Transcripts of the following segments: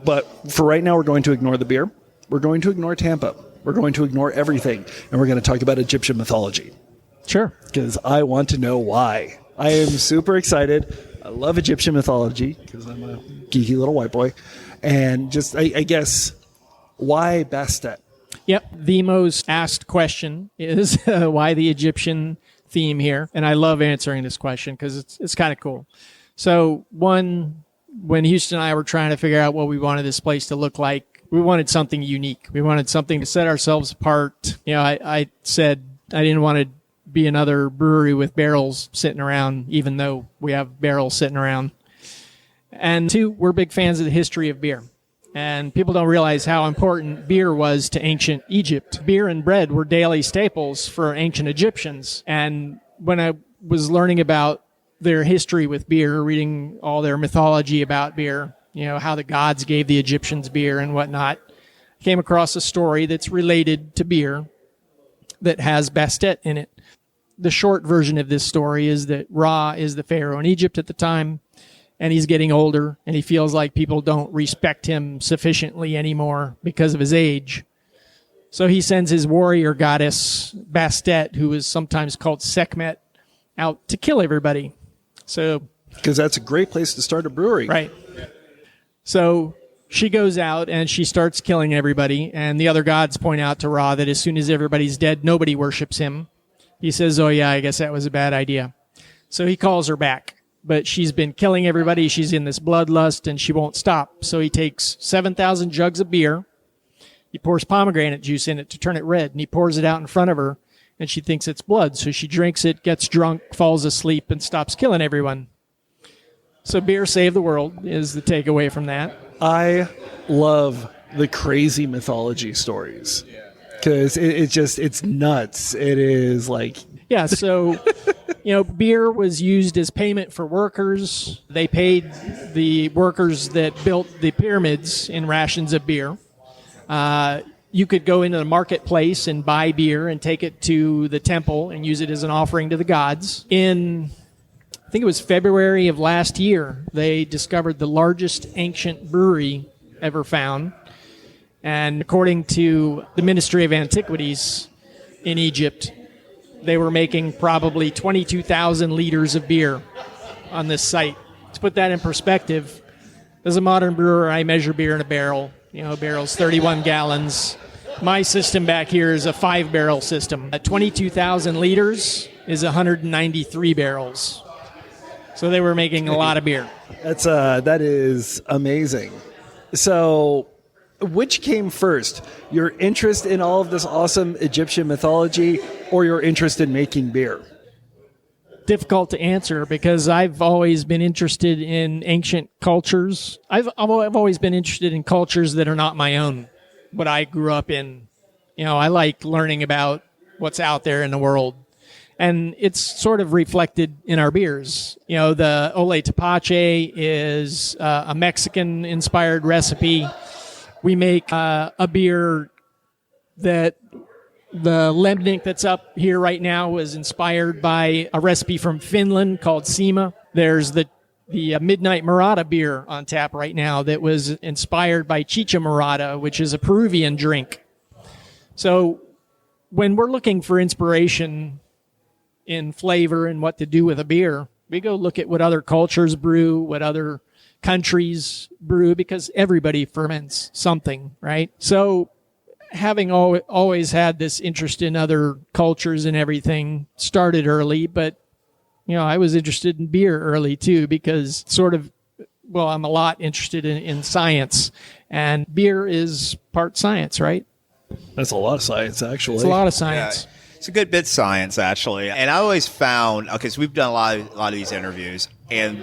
But for right now, we're going to ignore the beer. We're going to ignore Tampa. We're going to ignore everything. And we're going to talk about Egyptian mythology. Sure. Because I want to know why. I am super excited. I love Egyptian mythology because I'm a geeky little white boy. And just, I guess, why Bastet? Yep. The most asked question is why the Egyptian theme here. And I love answering this question because it's kind of cool. So when Huston and I were trying to figure out what we wanted this place to look like, we wanted something unique. We wanted something to set ourselves apart. You know, I said I didn't want to be another brewery with barrels sitting around, even though we have barrels sitting around. And two, we're big fans of the history of beer. And people don't realize how important beer was to ancient Egypt. Beer and bread were daily staples for ancient Egyptians. And when I was learning about their history with beer, reading all their mythology about beer, you know, how the gods gave the Egyptians beer and whatnot, I came across a story that's related to beer that has Bastet in it. The short version of this story is that Ra is the pharaoh in Egypt at the time, and he's getting older, and he feels like people don't respect him sufficiently anymore because of his age. So he sends his warrior goddess, Bastet, who is sometimes called Sekhmet, out to kill everybody. So, because that's a great place to start a brewery. Right. So she goes out and she starts killing everybody, and the other gods point out to Ra that as soon as everybody's dead, nobody worships him. He says, oh yeah, I guess that was a bad idea. So he calls her back, but she's been killing everybody. She's in this bloodlust and she won't stop. So he takes 7,000 jugs of beer. He pours pomegranate juice in it to turn it red, and he pours it out in front of her, and she thinks it's blood. So she drinks it, gets drunk, falls asleep, and stops killing everyone. So beer saved the world is the takeaway from that. I love the crazy mythology stories because it's nuts. It is like... Yeah, so, beer was used as payment for workers. They paid the workers that built the pyramids in rations of beer. You could go into the marketplace and buy beer and take it to the temple and use it as an offering to the gods. In, I think it was February of last year, they discovered the largest ancient brewery ever found. And according to the Ministry of Antiquities in Egypt, they were making probably 22,000 liters of beer on this site. To put that in perspective, as a modern brewer, I measure beer in a barrel. A barrel's 31 gallons. My system back here is a 5-barrel system. At 22,000 liters is 193 barrels. So they were making a lot of beer. That is amazing. So, which came first? Your interest in all of this awesome Egyptian mythology or your interest in making beer? Difficult to answer because I've always been interested in ancient cultures. I've always been interested in cultures that are not my own, what I grew up in. I like learning about what's out there in the world. And it's sort of reflected in our beers. The Ole Tepache is a Mexican-inspired recipe. We make a beer that the Lemnik that's up here right now was inspired by a recipe from Finland called Sima. There's the Midnight Murata beer on tap right now that was inspired by Chicha Murata, which is a Peruvian drink. So when we're looking for inspiration in flavor and what to do with a beer, we go look at what other cultures brew, what other countries brew, because everybody ferments something, right? So having always had this interest in other cultures and everything started early, but I was interested in beer early too, because I'm a lot interested in science, and beer is part science, right? That's a lot of science, actually. It's a lot of science. Yeah. It's a good bit of science, actually. And I always found, so we've done a lot of these interviews, and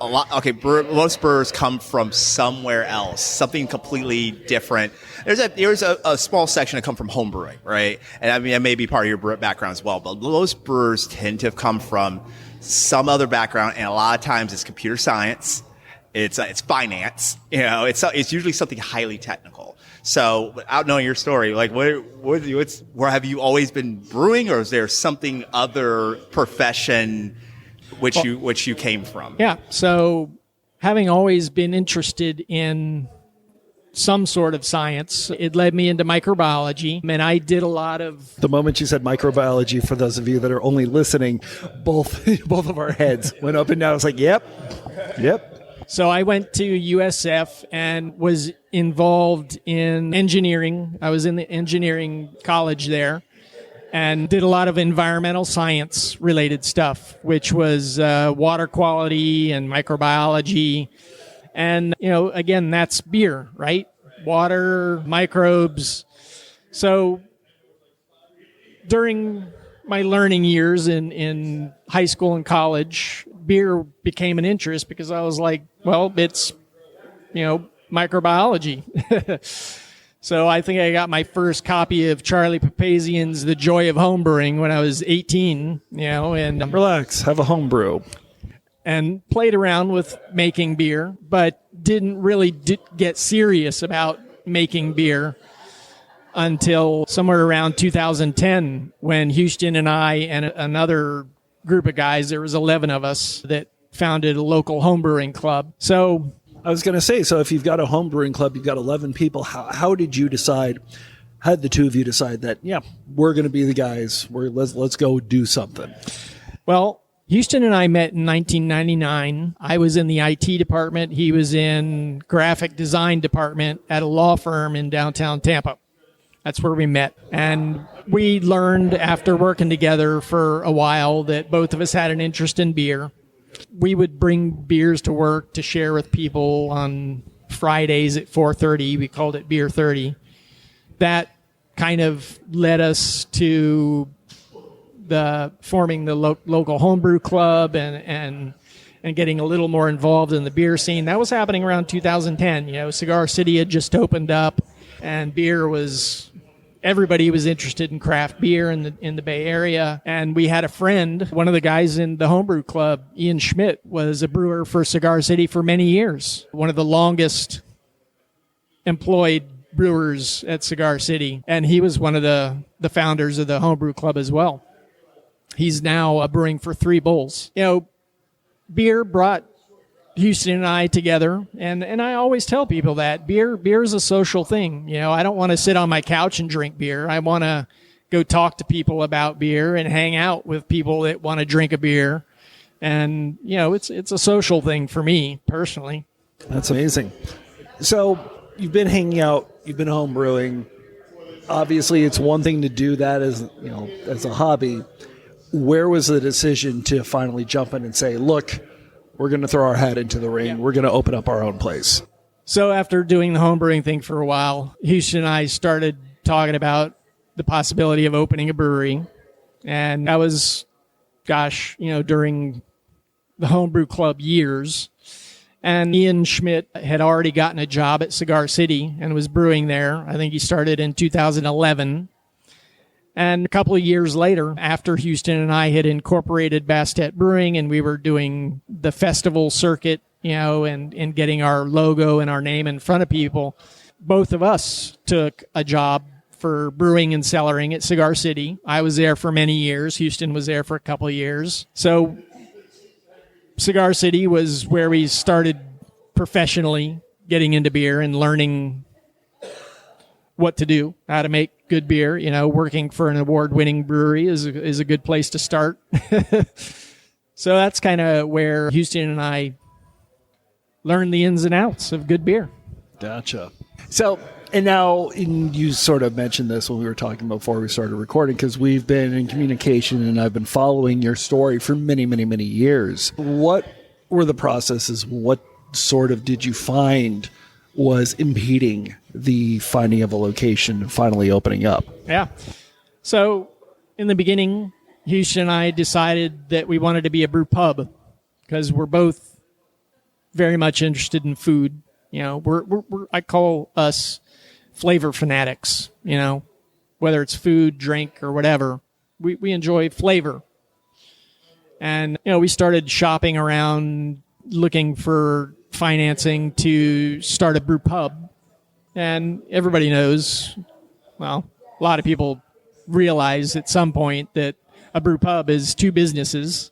most brewers come from somewhere else, something completely different. There's a small section that come from homebrewing, right? And I mean, that may be part of your background as well, but most brewers tend to have come from some other background, and a lot of times it's computer science, it's finance, it's usually something highly technical. So, without knowing your story, like where have you always been brewing, or is there something other profession which you came from? Yeah. So, having always been interested in some sort of science. It led me into microbiology, and I did a lot of... The moment you said microbiology, for those of you that are only listening, both of our heads went up and down. I was like, yep. So I went to USF and was involved in engineering. I was in the engineering college there and did a lot of environmental science related stuff, which was water quality and microbiology. And, again, that's beer, right? Water, microbes. So during my learning years in high school and college, beer became an interest because I was like, well, it's, microbiology. So I think I got my first copy of Charlie Papazian's The Joy of Homebrewing when I was 18, and Relax, have a home brew. And played around with making beer, but didn't really get serious about making beer until somewhere around 2010 when Huston and I and another group of guys, there was 11 of us, that founded a local homebrewing club. So I was going to say, so if you've got a homebrewing club, you've got 11 people, how did you decide, how did the two of you decide that, we're going to be the guys, let's go do something? Well, Huston and I met in 1999. I was in the IT department. He was in graphic design department at a law firm in downtown Tampa. That's where we met. And we learned after working together for a while that both of us had an interest in beer. We would bring beers to work to share with people on Fridays at 4:30. We called it Beer 30. That kind of led us to forming the local homebrew club and getting a little more involved in the beer scene. That was happening around 2010. Cigar City had just opened up, and beer was... Everybody was interested in craft beer in the Bay Area. And we had a friend, one of the guys in the homebrew club, Ian Schmidt, was a brewer for Cigar City for many years. One of the longest employed brewers at Cigar City. And he was one of the founders of the homebrew club as well. He's now brewing for Three Bulls. Beer brought Huston and I together, and I always tell people that beer is a social thing. I don't want to sit on my couch and drink beer. I want to go talk to people about beer and hang out with people that want to drink a beer. And it's a social thing for me personally. That's amazing. So you've been hanging out, you've been home brewing. Obviously, it's one thing to do that as a hobby. Where was the decision to finally jump in and say, look, we're going to throw our hat into the ring. Yeah. We're going to open up our own place. So after doing the homebrewing thing for a while, Huston and I started talking about the possibility of opening a brewery. And that was, during the homebrew club years. And Ian Schmidt had already gotten a job at Cigar City and was brewing there. I think he started in 2011. And a couple of years later, after Huston and I had incorporated Bastet Brewing and we were doing the festival circuit, and getting our logo and our name in front of people, both of us took a job for brewing and cellaring at Cigar City. I was there for many years. Huston was there for a couple of years. So Cigar City was where we started professionally getting into beer and learning what to do, how to make good beer. Working for an award-winning brewery is a good place to start. So that's kind of where Huston and I learned the ins and outs of good beer. Gotcha. So, and now you sort of mentioned this when we were talking before we started recording, because we've been in communication and I've been following your story for many, many, many years. What were the processes? What sort of did you find was impeding the finding of a location and finally opening up? Yeah. So in the beginning, Huston and I decided that we wanted to be a brew pub because we're both very much interested in food. I call us flavor fanatics, whether it's food, drink, or whatever. We enjoy flavor. And, we started shopping around looking for financing to start a brew pub. And everybody knows, a lot of people realize at some point that a brew pub is two businesses,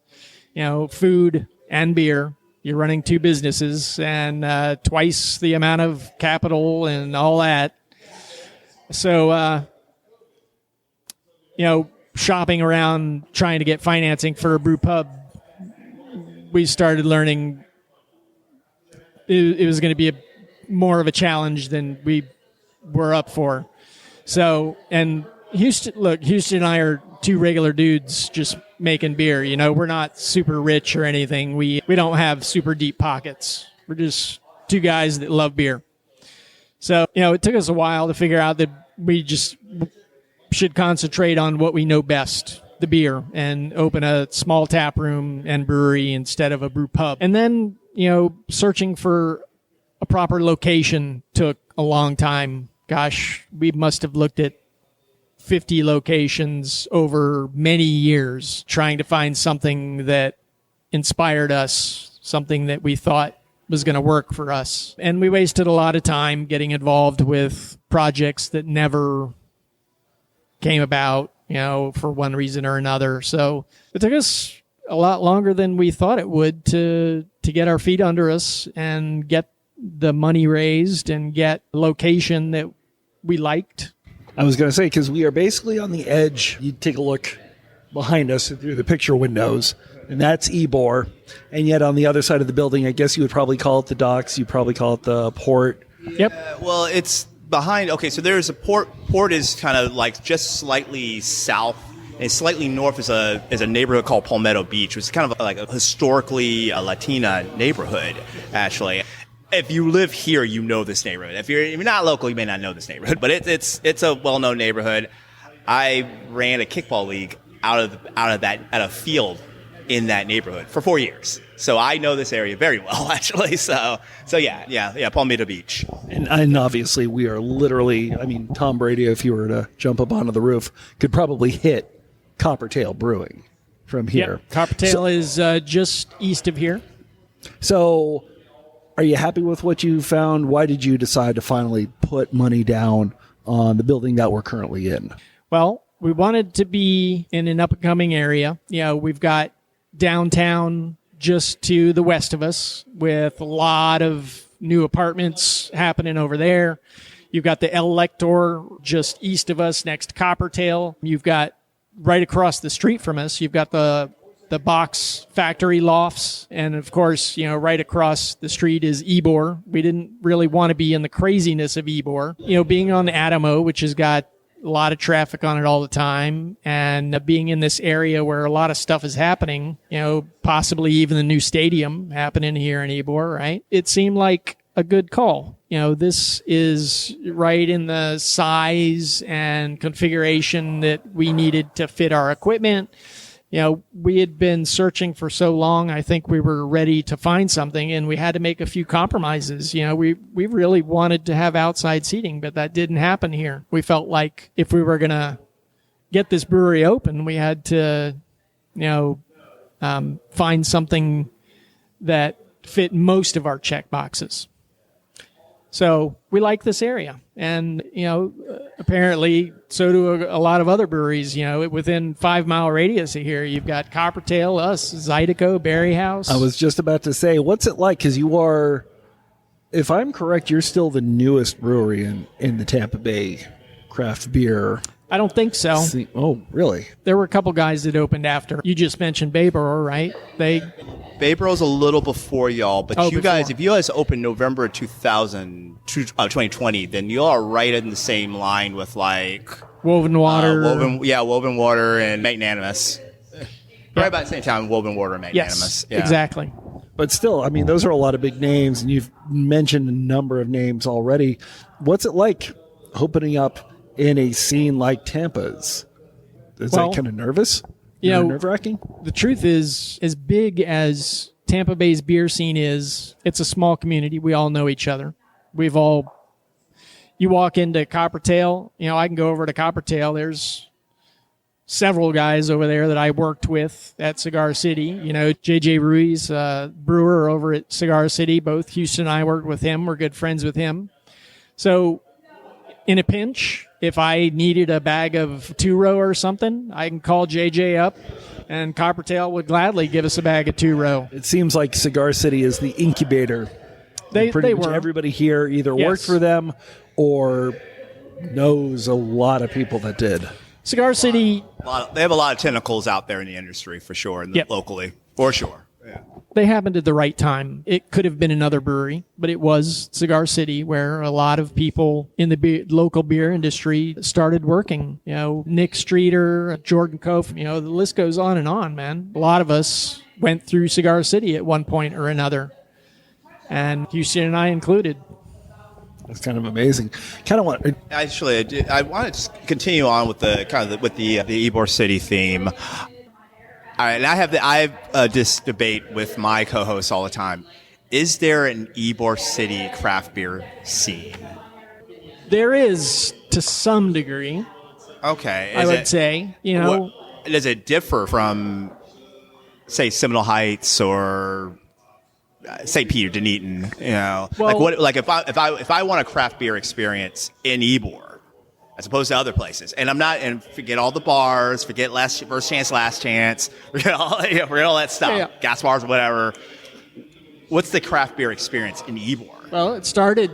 food and beer. You're running two businesses and twice the amount of capital and all that. So, shopping around trying to get financing for a brew pub, we started learning it was going to be more of a challenge than we were up for. So, and Houston and I are two regular dudes just making beer. We're not super rich or anything. We don't have super deep pockets. We're just two guys that love beer. So, it took us a while to figure out that we just should concentrate on what we know best, the beer, and open a small tap room and brewery instead of a brew pub. And then, searching for a proper location took a long time. Gosh, we must have looked at 50 locations over many years trying to find something that inspired us, something that we thought was going to work for us. And we wasted a lot of time getting involved with projects that never came about, for one reason or another. So it took us a lot longer than we thought it would to get our feet under us and get the money raised and get a location that we liked. I was going to say, because we are basically on the edge. You take a look behind us through the picture windows, and that's Ybor. And yet on the other side of the building, I guess you would probably call it the docks. You'd probably call it the port. Yep. Well, it's behind. Okay, so there's a port. Port is kind of like just slightly south. And slightly north is a neighborhood called Palmetto Beach, which is kind of like a historically Latina neighborhood, actually. If you live here, you know this neighborhood. If you're not local, you may not know this neighborhood, but it's a well-known neighborhood. I ran a kickball league out of that at a field in that neighborhood for 4 years, so I know this area very well, actually. So yeah, Palmetto Beach. And obviously, we are literally. I mean, Tom Brady, if you were to jump up onto the roof, could probably hit Coppertail Brewing from here. Yep. Coppertail is just east of here. So, are you happy with what you found? Why did you decide to finally put money down on the building that we're currently in? Well, we wanted to be in an up-and-coming area. We've got downtown just to the west of us with a lot of new apartments happening over there. You've got the Legagneur just east of us next to Coppertail. You've got right across the street from us, you've got the box factory lofts. And of course, right across the street is Ebor. We didn't really want to be in the craziness of Ebor. Being on the Adamo, which has got a lot of traffic on it all the time, and being in this area where a lot of stuff is happening, possibly even the new stadium happening here in Ebor, right? It seemed like a good call. This is right in the size and configuration that we needed to fit our equipment. We had been searching for so long. I think we were ready to find something, and we had to make a few compromises. We really wanted to have outside seating, but that didn't happen here. We felt like if we were going to get this brewery open, we had to, find something that fit most of our check boxes. So we like this area. And, apparently so do a lot of other breweries, within 5 mile radius of here. You've got Coppertail, us, Zydeco, Berry House. I was just about to say, what's it like? Because you are, if I'm correct, you're still the newest brewery in the Tampa Bay craft beer. I don't think so. Oh, really? There were a couple guys that opened after. You just mentioned Ybor, right? Yboro's a little before y'all, but guys, if you guys opened November 2020, then you are right in the same line with like Woven Water. Woven Water and Magnanimous. Right about the same time, Woven Water and Magnanimous. Yes, exactly. But still, I mean, those are a lot of big names, and you've mentioned a number of names already. What's it like opening up in a scene like Tampa's? Is that kind of nervous? Nerve-wracking? The truth is, as big as Tampa Bay's beer scene is, it's a small community. We all know each other. You walk into Coppertail, I can go over to Coppertail. There's several guys over there that I worked with at Cigar City. JJ Ruiz, brewer over at Cigar City. Both Huston and I worked with him. We're good friends with him. So in a pinch, If I needed a bag of 2-row or something, I can call JJ up, and Coppertail would gladly give us a bag of 2-row. It seems like Cigar City is the incubator. They Pretty much were. everybody here either Yes. worked for them or knows a lot of people that did. Cigar City, They have a lot of tentacles out there in the industry for sure, and Yep. locally for sure. Yeah. they happened at the right time. It could have been another brewery, but it was Cigar City, where a lot of people in the local beer industry started working. You know, Nick Streeter, Jordan Kof, the list goes on, man. A lot of us went through Cigar City at one point or another, and Houston and I included. That's kind of amazing. Kind of want. Actually, I want to continue on with the Ybor City theme. All right, and I have this debate with my co-hosts all the time. Is there an Ybor City craft beer scene? There is, to some degree. Okay, I would say. Does it differ from, say, Seminole Heights or St. Pete or Dunedin? Well, if I want a craft beer experience in Ybor, as opposed to other places, and forget all the bars, forget first chance, last chance, forget all that stuff, Yeah. gas bars, whatever. What's the craft beer experience in Ybor? Well, it started,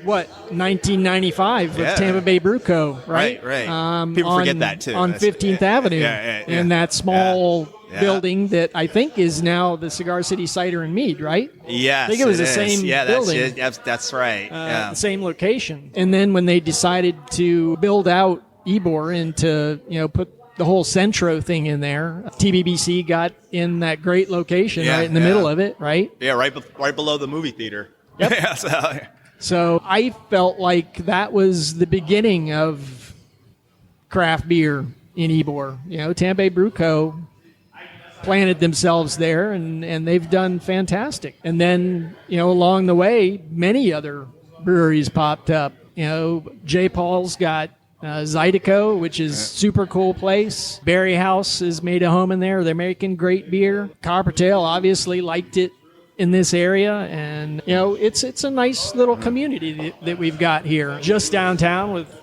1995 with Yeah. Tampa Bay Brew Co., right? Right. People forget that, too. On 15th Avenue. Yeah. In that small Yeah. building that I think is now the Cigar City Cider and Mead, right? Yes, I think it was the is. same Yeah, building. That's right. The same location. And then when they decided to build out Ebor and to, put the whole Centro thing in there, TBBC got in that great location right in the middle of it, right? Yeah, right below the movie theater. Yep. Yeah, So I felt like that was the beginning of craft beer in Ebor. Tampa Bay Brew Co. planted themselves there, and they've done fantastic. And then, along the way, many other breweries popped up. J. Paul's got Zydeco, which is super cool place. Berry House has made a home in there. They're making great beer. Coppertail obviously liked it in this area, and it's a nice little community that we've got here, just downtown with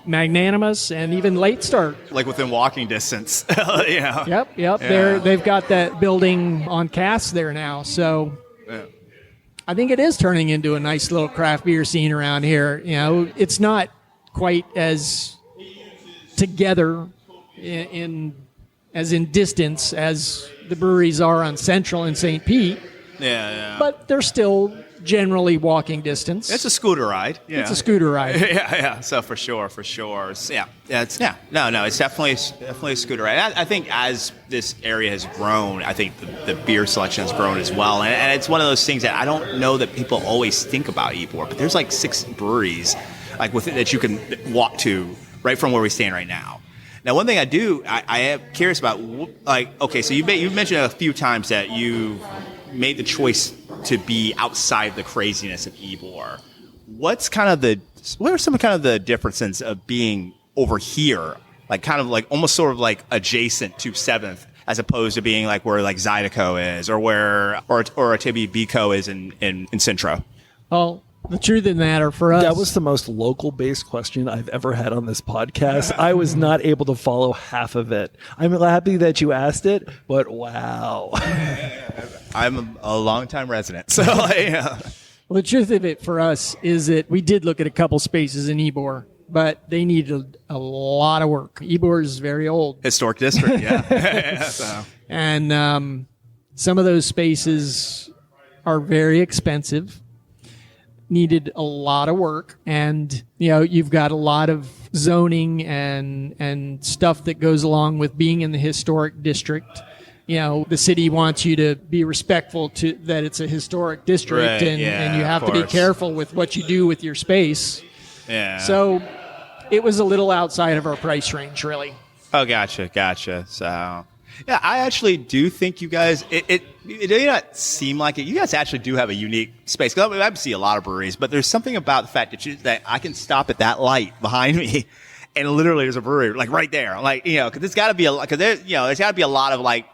Magnanimous and even Late Start. like within walking distance. Yeah. Yep. Yeah. They've got that building on cast there now, so Yeah. I think it is turning into a nice little craft beer scene around here. It's not quite as together in distance as the breweries are on Central and St. Pete, Yeah. but they're still generally walking distance. It's a scooter ride. Yeah. It's a scooter ride. Yeah. So for sure. It's definitely a scooter ride. I think as this area has grown, I think the beer selection has grown as well, and it's one of those things that I don't know that people always think about Ybor, but there's like 6 breweries that you can walk to right from where we stand right now. Now, one thing I am curious about, so you mentioned a few times that you made the choice to be outside the craziness of Ebor. What are some kind of the differences of being over here, almost sort of like adjacent to 7th, as opposed to being like where like Zydeco is, or where or a TBBCO is in Centro? Well, the truth of the matter for us, That was the most local-based question I've ever had on this podcast. I was not able to follow half of it. I'm happy that you asked it, but wow. I'm a longtime resident, so yeah. Well, the truth of it for us is that we did look at a couple spaces in Ebor, but they needed a lot of work. Ebor is very old. Historic district, yeah. So. And some of those spaces are very expensive, needed a lot of work, and you've got a lot of zoning and stuff that goes along with being in the historic district. The city wants you to be respectful to that it's a historic district, Right, and you have to be course. careful with what you do with your space. Yeah. So it was a little outside of our price range, really. Oh, gotcha. So, yeah, I actually do think you guys, it may not seem like it. You guys actually do have a unique space. 'Cause I see a lot of breweries, but there's something about the fact that I can stop at that light behind me, and literally there's a brewery like right there. Like, because there's got to be there's got to be a lot of like,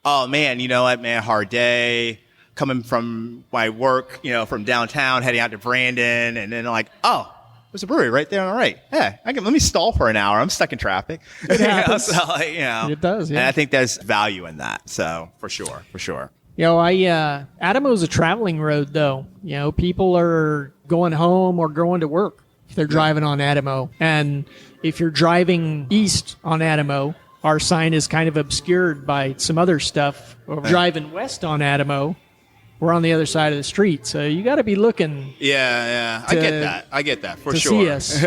oh man, you know what, man, hard day, coming from my work, from downtown, heading out to Brandon, and then like, oh, there's a brewery right there on the right. Yeah, let me stall for an hour. I'm stuck in traffic. It happens. It does, yeah. And I think there's value in that. So for sure. Adamo's a traveling road, though. People are going home or going to work if they're driving on Adamo. And if you're driving east on Adamo, our sign is kind of obscured by some other stuff. Or driving west on Adamo, we're on the other side of the street. So you got to be looking. Yeah. I get that for to sure. See us.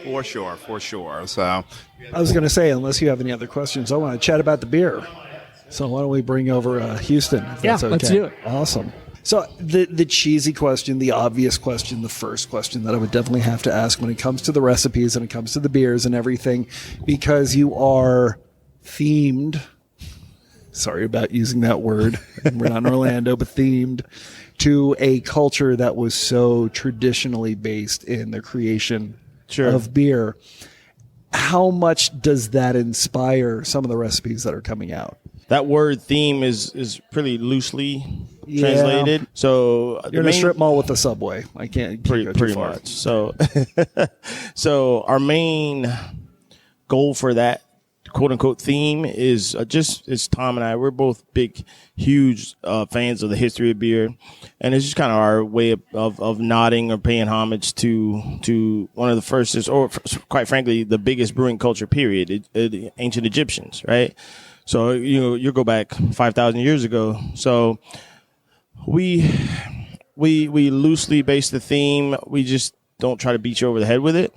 For sure. So I was going to say, unless you have any other questions, I want to chat about the beer. So why don't we bring over Huston? If that's okay. Let's do it. Awesome. So the cheesy question, the obvious question, the first question that I would definitely have to ask when it comes to the recipes and it comes to the beers and everything, because you are themed. Sorry about using that word. We're not in Orlando, but themed to a culture that was so traditionally based in the creation of beer. How much does that inspire some of the recipes that are coming out? That word theme is pretty loosely translated. So you're in a strip mall with the Subway. I can't go pretty far. much. So, so our main goal for that quote unquote theme is it's Tom and I. We're both huge fans of the history of beer, and it's just kind of our way of nodding or paying homage to one of the first, or quite frankly, the biggest brewing culture period, ancient Egyptians, right? So, you go back 5,000 years ago. So we loosely base the theme. We just don't try to beat you over the head with it.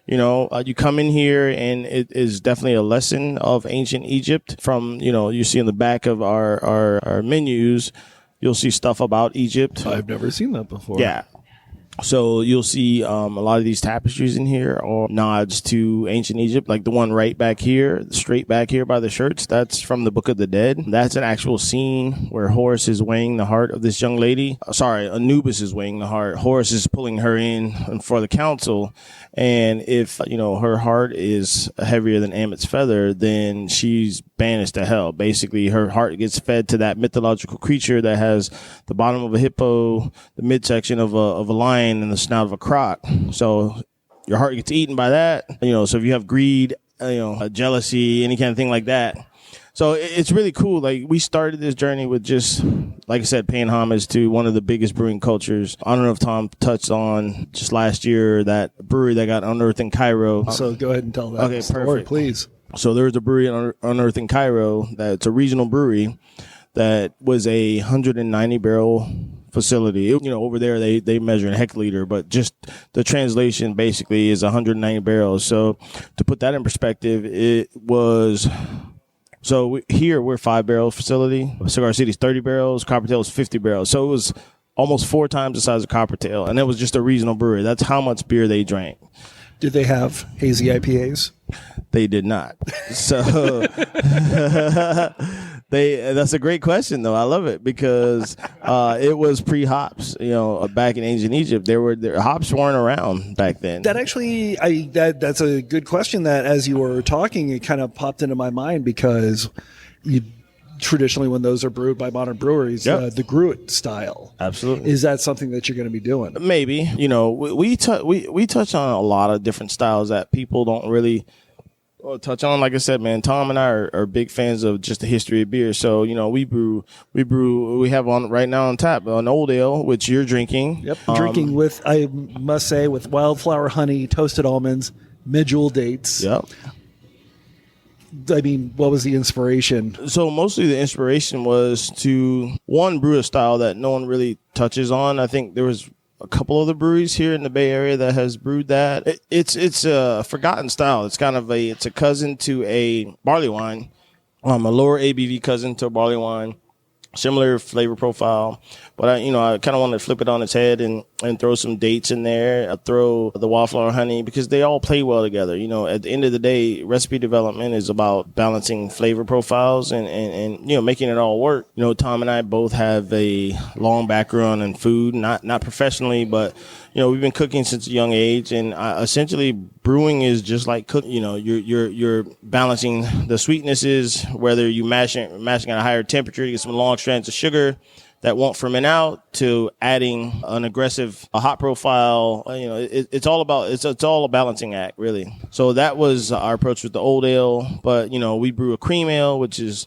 You come in here and it is definitely a lesson of ancient Egypt. From, you see in the back of our menus, you'll see stuff about Egypt. I've never seen that before. Yeah. So you'll see a lot of these tapestries in here are nods to ancient Egypt, like the one right back here, straight back here by the shirts. That's from the Book of the Dead. That's an actual scene where Horus is weighing the heart of this young lady. Anubis is weighing the heart. Horus is pulling her in for the council. And if, her heart is heavier than Amit's feather, then she's banished to hell. Basically, her heart gets fed to that mythological creature that has the bottom of a hippo, the midsection of a lion, and the snout of a croc. So your heart gets eaten by that. So if you have greed, jealousy, any kind of thing like that. So it's really cool. Like, we started this journey with just, like I said, paying homage to one of the biggest brewing cultures. I don't know if Tom touched on just last year that brewery that got unearthed in Cairo. So go ahead and tell that story, perfect. Please. So there was a brewery unearthed in Cairo that's a regional brewery that was a 190 barrel facility. Over there they measure in hectoliter, but just the translation basically is 190 barrels. So to put that in perspective, it was. So here we're 5 barrel facility. Cigar City's 30 barrels. Coppertail's 50 barrels. So it was almost 4 times the size of Coppertail, and it was just a regional brewery. That's how much beer they drank. Did they have hazy IPAs? They did not. So that's a great question, though. I love it because it was pre-hops. Back in ancient Egypt, hops weren't around back then. That actually, that's a good question. That as you were talking, it kind of popped into my mind because traditionally, when those are brewed by modern breweries, the Gruit style. Absolutely. Is that something that you're going to be doing? Maybe. We touch on a lot of different styles that people don't really touch on. Like I said, man, Tom and I are big fans of just the history of beer. So, we have on right now on tap an old ale, which you're drinking. Yep. Drinking with, I must say, with wildflower honey, toasted almonds, medjool dates. Yep. I mean, what was the inspiration? So mostly the inspiration was to, one, brew a style that no one really touches on. I think there was a couple other breweries here in the Bay Area that has brewed that. It's a forgotten style. It's kind of it's a cousin to a barley wine, a lower ABV cousin to a barley wine, similar flavor profile. But I kind of want to flip it on its head and throw some dates in there. I throw the wildflower honey because they all play well together. At the end of the day, recipe development is about balancing flavor profiles and making it all work. Tom and I both have a long background in food, not professionally, but we've been cooking since a young age, and essentially brewing is just like cooking. You're balancing the sweetnesses, whether you mashing at a higher temperature to get some long strands of sugar, that won't ferment out to adding an aggressive, a hot profile. It's all a balancing act, really. So that was our approach with the old ale. But, we brew a cream ale, which is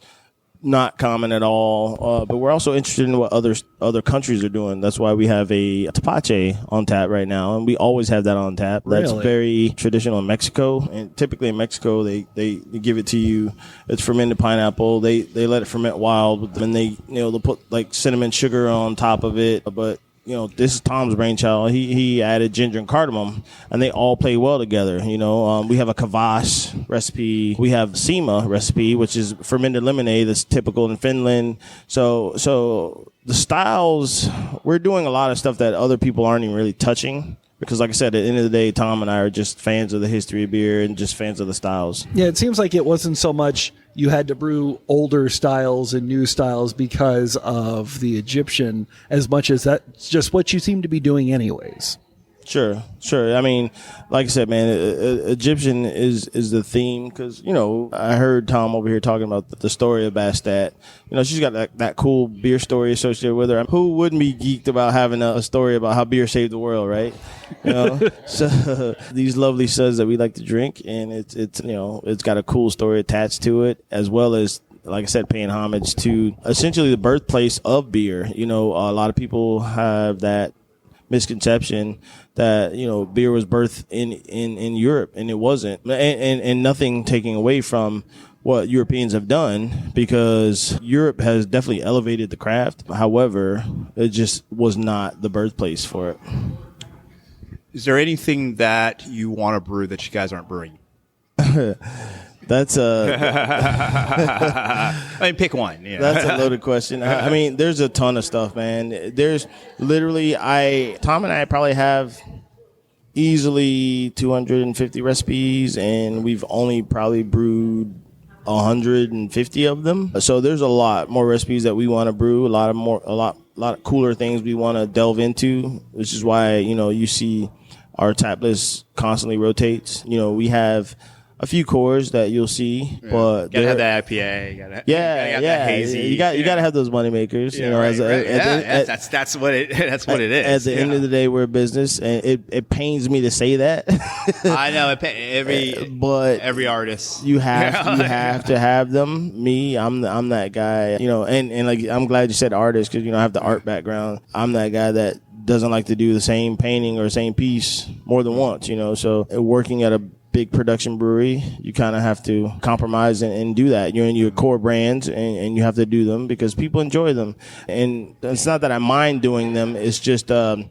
not common at all. But we're also interested in what other countries are doing. That's why we have a tepache on tap right now, and we always have that on tap. That's Really? very traditional in Mexico, and typically in Mexico they give it to you. It's fermented pineapple. They let it ferment wild, and they'll put like cinnamon sugar on top of it. But this is Tom's brainchild. He added ginger and cardamom, and they all play well together. We have a kvass recipe. We have sima recipe, which is fermented lemonade that's typical in Finland. So the styles, we're doing a lot of stuff that other people aren't even really touching. Because like I said, at the end of the day, Tom and I are just fans of the history of beer and just fans of the styles. Yeah, it seems like it wasn't so much you had to brew older styles and new styles because of the Egyptian as much as that's just what you seem to be doing anyways. Sure. I mean, like I said, man, Egyptian is the theme because, I heard Tom over here talking about the story of Bastet. She's got that cool beer story associated with her. Who wouldn't be geeked about having a story about how beer saved the world, right? So these lovely suds that we like to drink, and it's got a cool story attached to it, as well as, like I said, paying homage to essentially the birthplace of beer. A lot of people have that misconception that beer was birthed in Europe, and it wasn't, and nothing taking away from what Europeans have done, because Europe has definitely elevated the craft. However, it just was not the birthplace for it. Is there anything that you want to brew that you guys aren't brewing? That's pick one. Yeah. That's a loaded question. I mean, there's a ton of stuff, man. There's literally, Tom and I probably have easily 250 recipes, and we've only probably brewed 150 of them. So there's a lot more recipes that we want to brew, a lot of cooler things we want to delve into, which is why, you see our tap list constantly rotates. We have a few cores that you'll see, but gotta have that IPA. Gotta have that hazy. You got to have those money makers. That's what it is. At the end of the day, we're a business, and it pains me to say that. I know every artist. You have to have them. Me, I'm that guy. And like, I'm glad you said artist, because I have the art background. I'm that guy that doesn't like to do the same painting or same piece more than once. So working at a big production brewery, you kind of have to compromise and do that. You're in your core brands, and you have to do them because people enjoy them. And it's not that I mind doing them. It's just I'm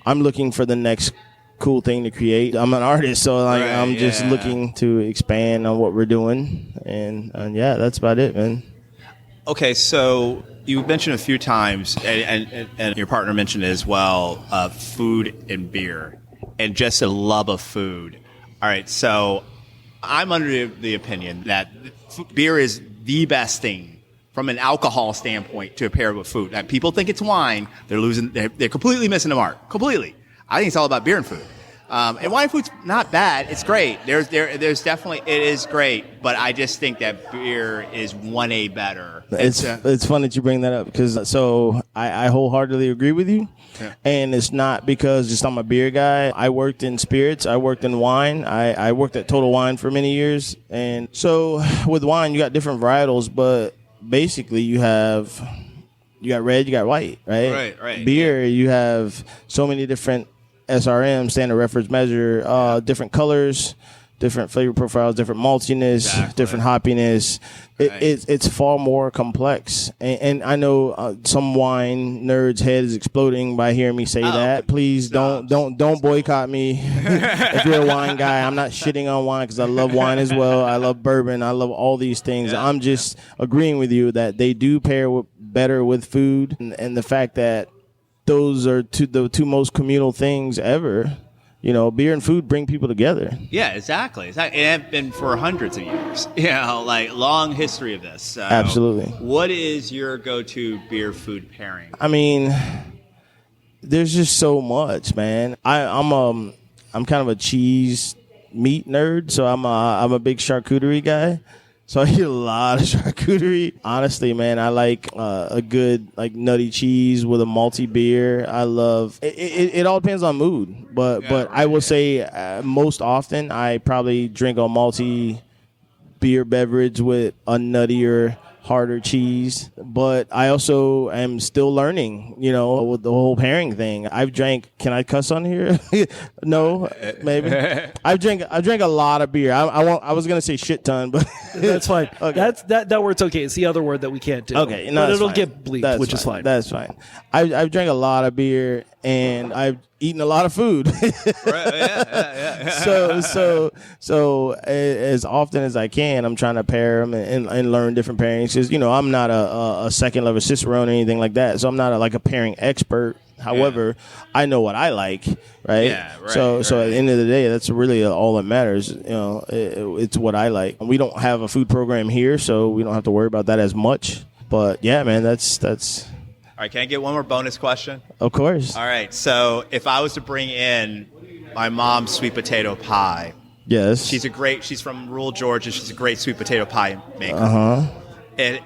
looking for the next cool thing to create. I'm an artist, so I'm just looking to expand on what we're doing. And that's about it, man. Okay, so you mentioned a few times, and your partner mentioned it as well, food and beer, and just a love of food. All right, so I'm under the opinion that beer is the best thing from an alcohol standpoint to pair with food. That people think it's wine, they're completely missing the mark. Completely. I think it's all about beer and food. And wine food's not bad. It's great. There's definitely, it is great, but I just think that beer is 1A better. It's fun that you bring that up, because I wholeheartedly agree with you. Yeah. And it's not because just I'm a beer guy. I worked in spirits. I worked in wine. I worked at Total Wine for many years. And so with wine, you got different varietals, but basically you got red, you got white, right? Right. Beer, you have so many different SRM, standard reference measure, different colors, different flavor profiles, different maltiness, different hoppiness. It's far more complex. And I know some wine nerds' head is exploding by hearing me say that. Please don't boycott me. If you're a wine guy, I'm not shitting on wine, because I love wine as well. I love bourbon. I love all these things. Yeah. I'm just agreeing with you that they do pair better with food, and the fact that those are the two most communal things ever. Beer and food bring people together. Yeah, exactly. And it's been for hundreds of years. Long history of this. So absolutely. What is your go-to beer-food pairing? I mean, there's just so much, man. I'm kind of a cheese meat nerd, so I'm a big charcuterie guy. So I eat a lot of charcuterie. Honestly, man, I like a good like nutty cheese with a malty beer. I love it. It all depends on mood, but I will say most often I probably drink a malty beer beverage with a nuttier, harder cheese. But I also am still learning, with the whole pairing thing. I've drank. Can I cuss on here? No, maybe. I drank a lot of beer. I was gonna say shit ton, but That's fine. Okay. That word's okay. It's the other word that we can't do. Okay, no, but that's it'll fine. get bleeped, That's which is fine. That's fine. I've drank a lot of beer and I've eaten a lot of food. So as often as I can, I'm trying to pair them and learn different pairings. Because I'm not a second level cicerone or anything like that. So I'm not like a pairing expert. However, I know what I like, right? Yeah, right, so at right. the end of the day, that's really all that matters. It's what I like. We don't have a food program here, so we don't have to worry about that as much. But yeah, man, that's All right, can I get one more bonus question? of course. All right, so if I was to bring in my mom's sweet potato pie, Yes. she's from rural Georgia. She's a great sweet potato pie maker. Uh-huh. And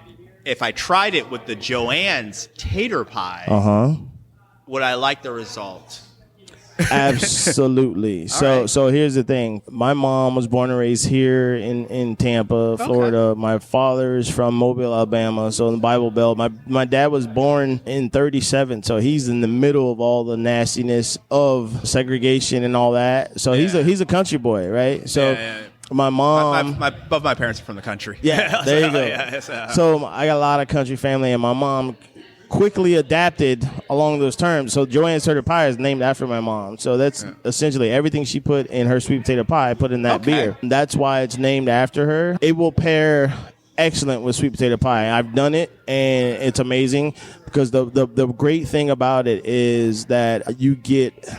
if I tried it with the Joanne's tater pie, Uh-huh. would I like the result? Absolutely. So here's the thing. My mom was born and raised here in Tampa, Florida. My father is from Mobile, Alabama, so in the Bible Belt. My dad was born in 37, so he's in the middle of all the nastiness of segregation and all that. So he's a country boy, right? So my mom Both my parents are from the country. Yeah, there you go. So I got a lot of country family, and my mom quickly adapted along those terms. So Joanne's Tater Pie is named after my mom. So that's essentially everything she put in her sweet potato pie, put in that beer. That's why it's named after her. It will pair excellent with sweet potato pie. I've done it, and it's amazing because the great thing about it is that you get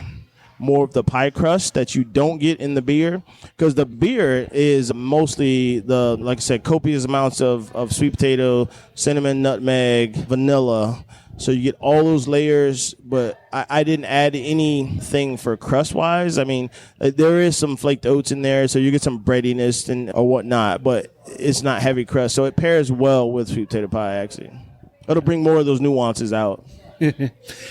more of the pie crust that you don't get in the beer, because the beer is mostly like I said, copious amounts of sweet potato, cinnamon, nutmeg, vanilla. So you get all those layers, but I didn't add anything for crust wise. I mean, there is some flaked oats in there, so you get some breadiness or whatnot, but it's not heavy crust. So it pairs well with sweet potato pie, actually. It'll bring more of those nuances out.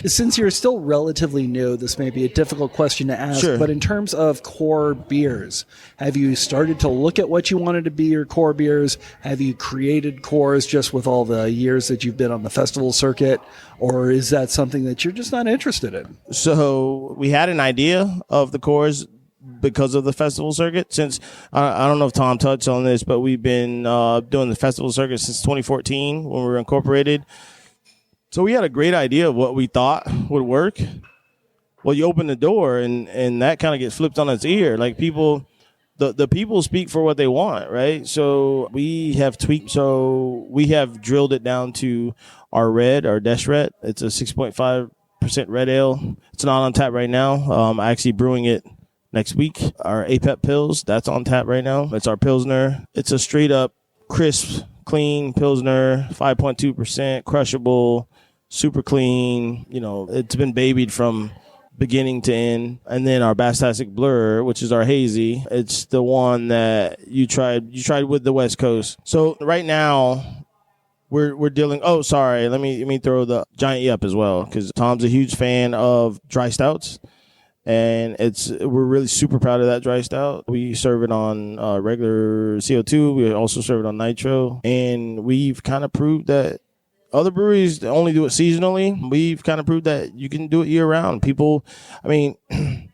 Since you're still relatively new, this may be a difficult question to ask, Sure. but in terms of core beers, have you started to look at what you wanted to be your core beers? Have you created cores just with all the years that you've been on the festival circuit? Or is that something that you're just not interested in? So we had an idea of the cores because of the festival circuit. Since I don't know if Tom touched on this, but we've been doing the festival circuit since 2014 when we were incorporated. So we had a great idea of what we thought would work. Well, you open the door and that kind of gets flipped on its ear. Like the people speak for what they want, right? So we have tweaked. So we have drilled it down to our Deshret. It's a 6.5% red ale. It's not on tap right now. I'm actually brewing it next week. Our APEP Pils, that's on tap right now. It's our Pilsner. It's a straight up crisp, clean Pilsner, 5.2%, crushable, super clean. It's been babied from beginning to end. And then our Bastet Blur, which is our hazy. It's the one that you tried with the West Coast. So right now we're dealing. Oh, sorry. Let me throw the Giant up as well, because Tom's a huge fan of dry stouts. And we're really super proud of that dry stout. We serve it on regular CO2. We also serve it on nitro. And we've kind of proved that other breweries only do it seasonally. We've kind of proved that you can do it year round. People, I mean, a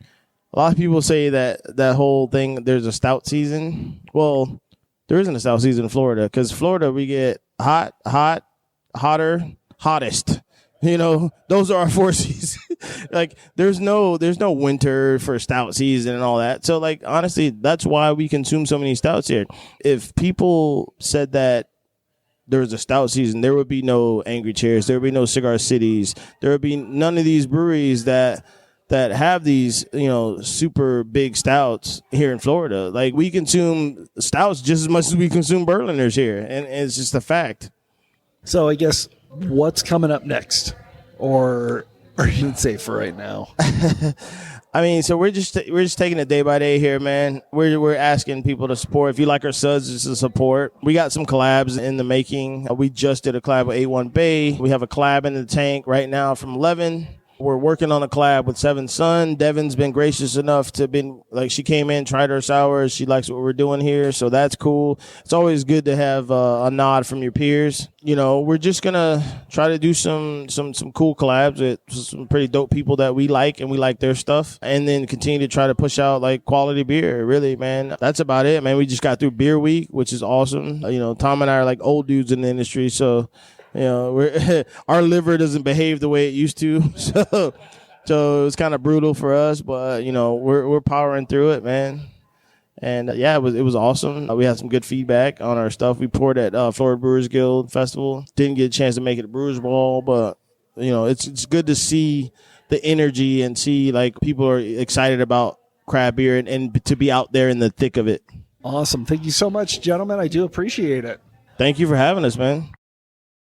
lot of people say that whole thing, there's a stout season. Well, there isn't a stout season in Florida, because Florida, we get hot, hotter, hottest. Those are our four seasons. Like there's no winter for stout season and all that. So like, honestly, that's why we consume so many stouts here. If people said that there was a stout season, there would be no Angry Chairs. There would be no Cigar Cities. There would be none of these breweries that have these, super big stouts here in Florida. Like we consume stouts just as much as we consume Berliners here. And it's just a fact. So I guess what's coming up next? Or are you safe for right now? I mean, so we're just taking it day by day here, man. We're asking people to support. If you like our suds, just to support. We got some collabs in the making. We just did a collab with A1 Bay. We have a collab in the tank right now from Levin. We're working on a collab with Seven Sun. Devin's been gracious enough to she came in, tried our sours. She likes what we're doing here, so that's cool. It's always good to have a nod from your peers. You know, we're just gonna try to do some cool collabs with some pretty dope people that we like and we like their stuff, and then continue to try to push out like quality beer. Really, man, that's about it, man. We just got through Beer Week, which is awesome. You know, Tom and I are like old dudes in the industry, so. You know, our liver doesn't behave the way it used to, so it was kind of brutal for us. But you know, we're powering through it, man. And yeah, it was awesome. We had some good feedback on our stuff. We poured at Florida Brewers Guild Festival. Didn't get a chance to make it to Brewers Ball, but you know, it's good to see the energy and see like people are excited about craft beer and to be out there in the thick of it. Awesome. Thank you so much, gentlemen. I do appreciate it. Thank you for having us, man.